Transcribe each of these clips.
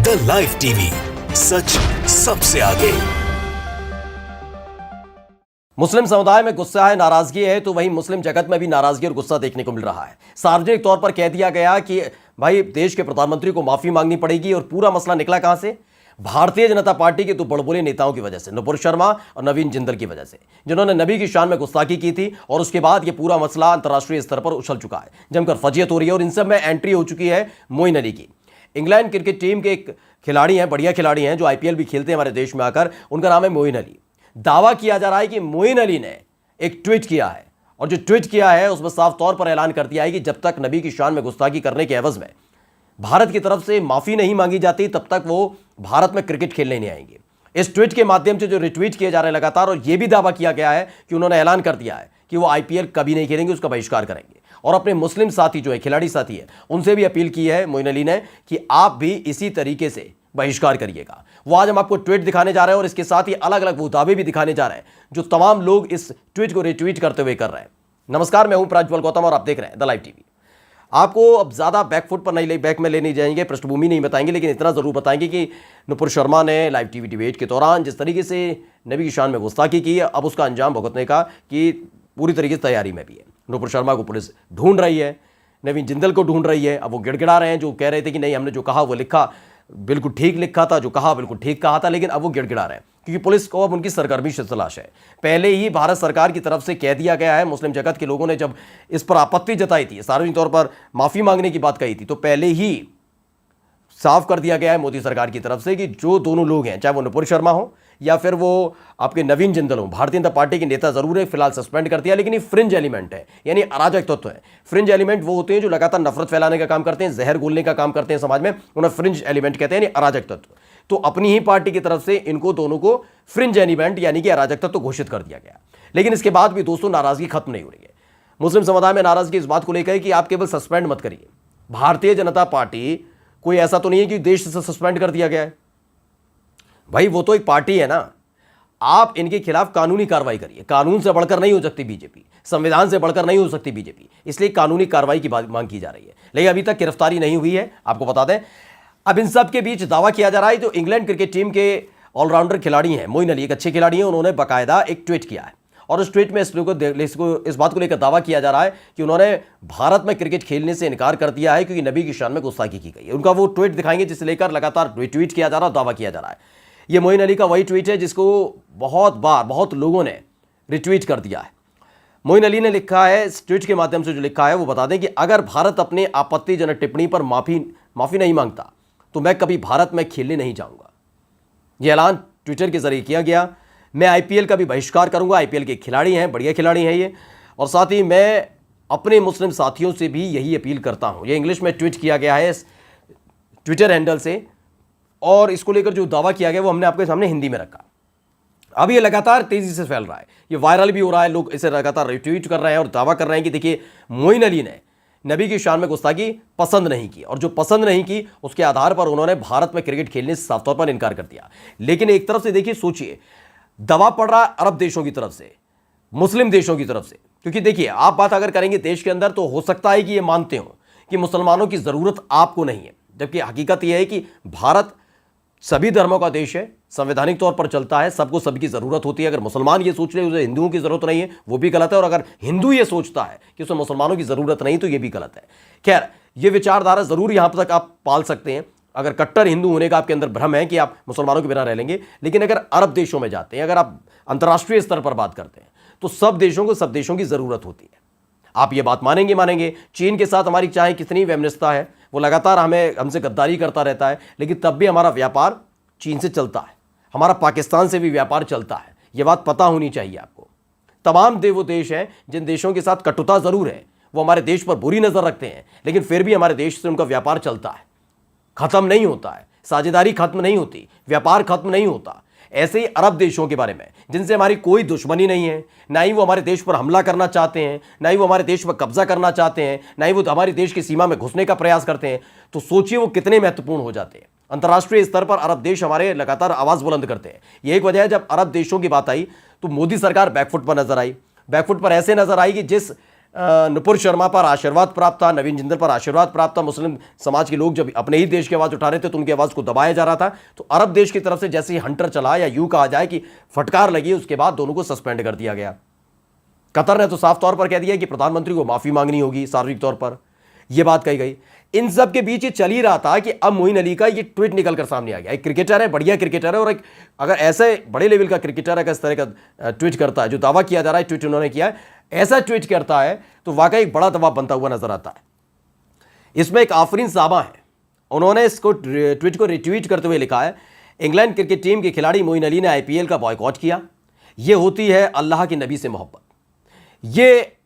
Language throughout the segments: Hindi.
द लाइव टीवी, सच सबसे आगे। मुस्लिम समुदाय में गुस्सा है, नाराजगी है, तो वहीं मुस्लिम जगत में भी नाराजगी और गुस्सा देखने को मिल रहा है। सार्वजनिक तौर पर कह दिया गया कि भाई देश के प्रधानमंत्री को माफी मांगनी पड़ेगी, और पूरा मसला निकला कहां से? भारतीय जनता पार्टी के दो बड़बोले नेताओं की वजह से, नुपुर शर्मा और नवीन जिंदल की वजह से, जिन्होंने नबी की शान में गुस्ताखी की थी। और उसके बाद ये पूरा मसला अंतर्राष्ट्रीय स्तर पर उछल चुका है, जमकर फजीयत हो रही है। और इन सब में एंट्री हो चुकी है मोइन अली की। इंग्लैंड क्रिकेट टीम के एक खिलाड़ी हैं, बढ़िया खिलाड़ी हैं, जो आईपीएल भी खेलते हैं हमारे देश में आकर। उनका नाम है मोइन अली। दावा किया जा रहा है कि मोइन अली ने एक ट्वीट किया है, और जो ट्वीट किया है उसमें साफ तौर पर ऐलान कर दिया है कि जब तक नबी की शान में गुस्ताखी करने के एवज में भारत की तरफ से माफी नहीं मांगी जाती, तब तक वो भारत में क्रिकेट खेलने नहीं आएंगे। इस ट्वीट के माध्यम से जो रिट्वीट किए जा रहे हैं लगातार, और यह भी दावा किया गया है कि उन्होंने ऐलान कर दिया है कि वो आईपीएल कभी नहीं खेलेंगे, उसका बहिष्कार करेंगे। और अपने मुस्लिम साथी जो है, खिलाड़ी साथी है, उनसे भी अपील की है मोइन अली ने कि आप भी इसी तरीके से बहिष्कार करिएगा। वो आज हम आपको ट्वीट दिखाने जा रहे हैं, और इसके साथ ही अलग अलग वो दावे भी दिखाने जा रहे हैं जो तमाम लोग इस ट्वीट को रिट्वीट करते हुए कर रहे हैं। नमस्कार, मैं हूं प्रज्वल गौतम और आप देख रहे हैं द लाइव टीवी। आपको अब ज्यादा बैकफुट पर नहीं, बैक में ले नहीं जाएंगे, पृष्ठभूमि नहीं बताएंगे, लेकिन इतना जरूर बताएंगे कि नुपुर शर्मा ने लाइव टीवी डिबेट के दौरान जिस तरीके से नबी की शान में गुस्ताखी की, अब उसका अंजाम भुगतने का कि पूरी तरीके से तैयारी में भी है। नुपुर शर्मा को पुलिस ढूंढ रही है, नवीन जिंदल को ढूंढ रही है। अब वो गिड़गिड़ा रहे हैं, जो कह रहे थे कि नहीं, हमने जो कहा वो लिखा बिल्कुल ठीक लिखा था, जो कहा बिल्कुल ठीक कहा था, लेकिन अब वो गिड़गिड़ा रहे हैं क्योंकि पुलिस को अब उनकी सरगर्मी से तलाश है। पहले ही भारत सरकार की तरफ से कह दिया गया है, मुस्लिम जगत के लोगों ने जब इस पर आपत्ति जताई थी, सार्वजनिक तौर पर माफी मांगने की बात कही थी, तो पहले ही साफ कर दिया गया है मोदी सरकार की तरफ से कि जो दोनों लोग हैं, चाहे वो नुपुर शर्मा हो या फिर वो आपके नवीन जिंदल हो, भारतीय जनता पार्टी के नेता जरूर है, फिलहाल सस्पेंड कर दिया, लेकिन ये फ्रिंज एलिमेंट है, यानी अराजक तत्व है। फ्रिंज एलिमेंट वो होते हैं जो लगातार नफरत फैलाने का काम करते हैं, जहर घोलने का काम करते हैं समाज में, उन्हें फ्रिंज एलिमेंट कहते हैं, यानी अराजक तत्व। तो अपनी ही पार्टी की तरफ से इनको दोनों को फ्रिंज एलिमेंट यानी कि अराजक तत्व घोषित कर दिया गया। लेकिन इसके बाद भी दोस्तों नाराजगी खत्म नहीं हो रही है। मुस्लिम समुदाय में नाराजगी इस बात को लेकर है कि आप केवल सस्पेंड मत करिए। भारतीय जनता पार्टी कोई ऐसा तो नहीं है कि देश से सस्पेंड कर दिया गया है। भाई वो तो एक पार्टी है ना, आप इनके खिलाफ कानूनी कार्रवाई करिए। कानून से बढ़कर नहीं हो सकती बीजेपी, संविधान से बढ़कर नहीं हो सकती बीजेपी, इसलिए कानूनी कार्रवाई की मांग की जा रही है। लेकिन अभी तक गिरफ्तारी नहीं हुई है, आपको बता दें। अब इन सब के बीच दावा किया जा रहा है जो इंग्लैंड क्रिकेट टीम के ऑलराउंडर खिलाड़ी हैं, मोइन अली एक अच्छे खिलाड़ी हैं, उन्होंने बाकायदा एक ट्वीट किया है, और उस ट्वीट में इस बात को लेकर दावा किया जा रहा है कि उन्होंने भारत में क्रिकेट खेलने से इनकार कर दिया है क्योंकि नबी की शान में गुस्ताखी की गई है। उनका वो ट्वीट दिखाएंगे जिसे लेकर लगातार ट्वीट किया जा रहा है, दावा किया जा रहा है। ये मोइन अली का वही ट्वीट है जिसको बहुत बार बहुत लोगों ने रिट्वीट कर दिया है। मोइन अली ने लिखा है, इस ट्वीट के माध्यम से जो लिखा है वो बता दें कि अगर भारत अपने आपत्तिजनक टिप्पणी पर माफी नहीं मांगता तो मैं कभी भारत में खेलने नहीं जाऊंगा। यह ऐलान ट्विटर के जरिए किया गया। मैं आईपीएल का भी बहिष्कार करूंगा। आईपीएल के खिलाड़ी हैं, बढ़िया खिलाड़ी हैं ये, और साथ ही मैं अपने मुस्लिम साथियों से भी यही अपील करता हूं। ये इंग्लिश में ट्वीट किया गया है इस ट्विटर हैंडल से, और इसको लेकर जो दावा किया गया वो हमने आपके सामने हिंदी में रखा। अब ये लगातार तेजी से फैल रहा है, ये वायरल भी हो रहा है, लोग इसे लगातार रिट्वीट कर रहे हैं और दावा कर रहे हैं कि देखिए मोइन अली ने नबी की शान में गुस्ताखी पसंद नहीं की, और जो पसंद नहीं की उसके आधार पर उन्होंने भारत में क्रिकेट खेलने से साफ तौर पर इनकार कर दिया। लेकिन एक तरफ से देखिए, सोचिए, दबाव पड़ रहा है अरब देशों की तरफ से, मुस्लिम देशों की तरफ से, क्योंकि देखिए आप बात अगर करेंगे देश के अंदर तो हो सकता है कि ये मानते हो कि मुसलमानों की जरूरत आपको नहीं है, जबकि हकीकत यह है कि भारत सभी धर्मों का देश है, संवैधानिक तौर पर चलता है, सबको सबकी जरूरत होती है। अगर मुसलमान ये सोच रहे हैं उसे हिंदुओं की जरूरत नहीं है, वो भी गलत है, और अगर हिंदू ये सोचता है कि उसे मुसलमानों की जरूरत नहीं, तो ये भी गलत है। खैर, ये विचारधारा जरूर यहां तक आप पाल सकते हैं अगर कट्टर हिंदू होने का आपके अंदर भ्रम है कि आप मुसलमानों के बिना रह लेंगे। लेकिन अगर अरब देशों में जाते हैं, अगर आप अंतर्राष्ट्रीय स्तर पर बात करते हैं, तो सब देशों को सब देशों की जरूरत होती है। आप ये बात मानेंगे। चीन के साथ हमारी चाहे कितनी वैमनस्यता है, वो लगातार हमसे गद्दारी करता रहता है, लेकिन तब भी हमारा व्यापार चीन से चलता है, हमारा पाकिस्तान से भी व्यापार चलता है। यह बात पता होनी चाहिए आपको। तमाम वो देश हैं जिन देशों के साथ कटुता जरूर है, वो हमारे देश पर बुरी नजर रखते हैं, लेकिन फिर भी हमारे देश से उनका व्यापार चलता है, खत्म नहीं होता है, साझेदारी खत्म नहीं होती, व्यापार खत्म नहीं होता। ऐसे ही अरब देशों के बारे में जिनसे हमारी कोई दुश्मनी नहीं है, ना ही वो हमारे देश पर हमला करना चाहते हैं, ना ही वो हमारे देश पर कब्जा करना चाहते हैं, ना ही वो हमारे देश की सीमा में घुसने का प्रयास करते हैं, तो सोचिए वो कितने महत्वपूर्ण हो जाते हैं। अंतर्राष्ट्रीय स्तर पर अरब देश हमारे लगातार आवाज बुलंद करते हैं। यही एक वजह है, जब अरब देशों की बात आई तो मोदी सरकार बैकफुट पर नजर आई। बैकफुट पर ऐसे नजर आई कि जिस नुपुर शर्मा पर आशीर्वाद प्राप्त था, नवीन जिंदल पर आशीर्वाद प्राप्त था। मुस्लिम समाज के लोग जब अपने ही देश की आवाज उठा रहे थे तो उनकी आवाज को दबाया जा रहा था। तो अरब देश की तरफ से जैसे ही हंटर चला, या यूं कहा जाए कि फटकार लगी, उसके बाद दोनों को सस्पेंड कर दिया गया। कतर ने तो साफ तौर पर कह दिया कि प्रधानमंत्री को माफी मांगनी होगी, सार्वजनिक तौर पर यह बात कही गई। इन सब के बीच ये चल ही रहा था कि अब मोइन अली का ये ट्वीट निकलकर सामने आ गया। एक क्रिकेटर है, बढ़िया क्रिकेटर है, और एक अगर ऐसे बड़े लेवल का क्रिकेटर अगर इस तरह का ट्वीट करता है, जो दावा किया जा रहा है ट्वीट उन्होंने किया है, ऐसा ट्वीट करता है तो वाकई एक बड़ा दबाव बनता हुआ नजर आता है। इसमें एक आफरीन साहबा है, उन्होंने इसको ट्वीट को रिट्वीट करते हुए लिखा है, इंग्लैंड क्रिकेट टीम के खिलाड़ी मोइन अली ने आईपीएल का बॉयकॉट किया, यह होती है अल्लाह के नबी से मोहब्बत। ये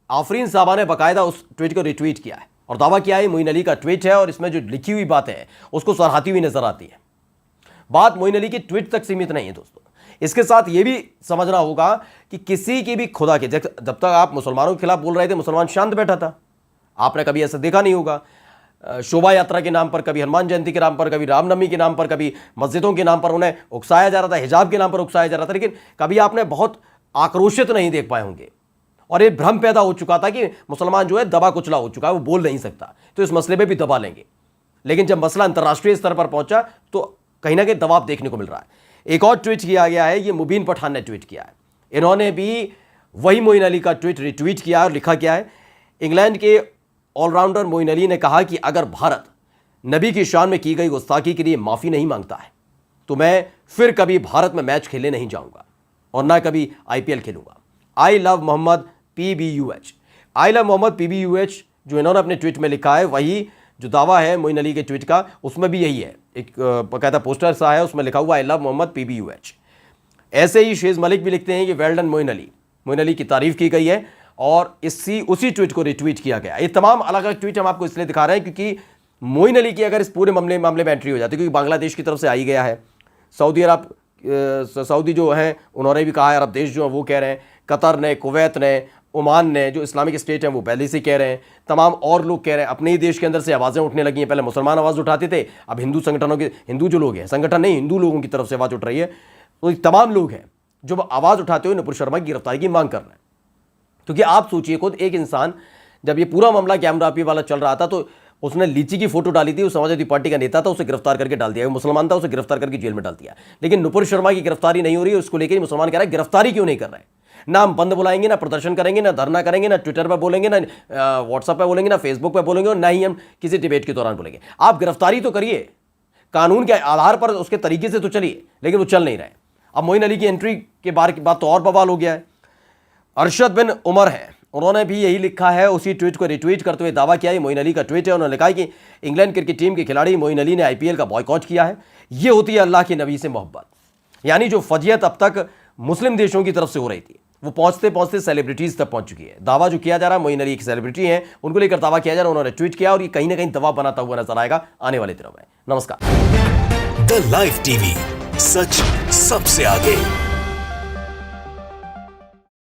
आफरीन साहबा ने बाकायदा उस ट्वीट को रिट्वीट किया है और दावा किया है मोइन अली का ट्वीट है, और इसमें जो लिखी हुई बातें हैं उसको सराहती हुई नजर आती है। बात मोइन अली की ट्वीट तक सीमित नहीं है दोस्तों, इसके साथ यह भी समझना होगा कि किसी की भी खुदा के, जब तक आप मुसलमानों के खिलाफ बोल रहे थे, मुसलमान शांत बैठा था। आपने कभी ऐसा देखा नहीं होगा। शोभा यात्रा के नाम पर, कभी हनुमान जयंती के नाम पर, कभी रामनवमी के नाम पर, कभी मस्जिदों के नाम पर उन्हें उकसाया जा रहा था, हिजाब के नाम पर उकसाया जा रहा था, लेकिन कभी आपने बहुत आक्रोशित नहीं देख पाए होंगे। और ये भ्रम पैदा हो चुका था कि मुसलमान जो है दबा कुचला हो चुका है, वो बोल नहीं सकता, तो इस मसले पे भी दबा लेंगे। लेकिन जब मसला अंतर्राष्ट्रीय स्तर पर पहुंचा तो कहीं ना कहीं दबाव देखने को मिल रहा है। एक और ट्वीट किया गया है, ये मुबीन पठान ने ट्वीट किया है। इन्होंने भी वही मोइन अली का ट्वीट रिट्वीट किया और लिखा क्या है, इंग्लैंड के ऑलराउंडर मोइन अली ने कहा कि अगर भारत नबी की शान में की गई गुस्ताखी के लिए माफ़ी नहीं मांगता है तो मैं फिर कभी भारत में मैच खेलने नहीं जाऊंगा और ना कभी आईपीएल खेलूंगा। I love Mohammad PBUH, I love Mohammad PBUH जो इन्होंने अपने ट्वीट में लिखा है, वही जो दावा है मोइन अली के ट्वीट का, उसमें भी यही है। एक बाकायदा पोस्टर सा है, उसमें लिखा हुआ आई लव मोहम्मद PBUH। ऐसे ही शेज मलिक भी लिखते हैं कि वेल डन मोइन अली की तारीफ की गई है और उसी ट्वीट को रिट्वीट किया गया। ये तमाम अलग अलग ट्वीट हम आपको इसलिए दिखा रहे हैं क्योंकि मोइन अली की अगर इस पूरे मामले में एंट्री हो जाती है, क्योंकि बांग्लादेश की तरफ से आई गया है, सऊदी जो हैं उन्होंने भी कहा है, अरब देश जो हैं वो कह रहे हैं, कतर ने, कुवैत ने, ओमान ने, जो इस्लामिक स्टेट हैं वो पहले से कह रहे हैं, तमाम और लोग कह रहे हैं। अपने ही देश के अंदर से आवाज़ें उठने लगी हैं। पहले मुसलमान आवाज़ उठाते थे, अब हिंदू संगठनों के, हिंदू जो लोग हैं, संगठन नहीं, हिंदू लोगों की तरफ से आवाज़ उठ रही है। तो तमाम लोग हैं जो आवाज़ उठाते हुए नुपुर शर्मा की गिरफ्तारी की मांग कर रहे हैं। क्योंकि आप सोचिए, खुद एक इंसान, जब ये पूरा मामला कैमरा आपी वाला चल रहा था तो उसने लीची की फोटो डाली थी, उस समाजवादी पार्टी का नेता था, उसे गिरफ्तार करके डाल दिया, मुसलमान था, उसे गिरफ्तार करके जेल में डाल दिया। लेकिन नुपुर शर्मा की गिरफ्तारी नहीं हो रही है, उसको लेकर मुसलमान कह रहा है गिरफ्तारी क्यों नहीं कर रहे हैं। ना हम बंद बुलाएंगे, ना प्रदर्शन करेंगे, ना धरना करेंगे, ना ट्विटर पर बोलेंगे, ना व्हाट्सएप पर बोलेंगे, ना फेसबुक पर बोलेंगे, और ना ही हम किसी डिबेट के दौरान बोलेंगे। आप गिरफ्तारी तो करिए, कानून के आधार पर उसके तरीके से तो चलिए, लेकिन वो चल नहीं रहे। अब मोइन अली की एंट्री के बाद तो और बवाल हो गया है। अरशद बिन उमर है, उन्होंने भी यही लिखा है, उसी ट्वीट को रिट्वीट करते हुए दावा किया है मोइन अली का ट्वीट है। उन्होंने लिखा है कि इंग्लैंड क्रिकेट टीम के खिलाड़ी मोइन अली ने आईपीएल का बॉयकॉट किया है, ये होती है अल्लाह के नबी से मोहब्बत। यानी जो फजीयत अब तक मुस्लिम देशों की तरफ से हो रही थी, वो पहुंचते पहुंचते सेलिब्रिटीज तक पहुंच चुकी है। दावा जो किया जा रहा है, मोइन अली एक सेलिब्रिटी हैं, उनको लेकर दावा किया जा रहा है, उन्होंने ट्वीट किया, और ये कहीं ना कहीं दबाव बनाता हुआ नजर आएगा आने वाले दिनों में। नमस्कार। द लाइव टीवी, सच सबसे आगे।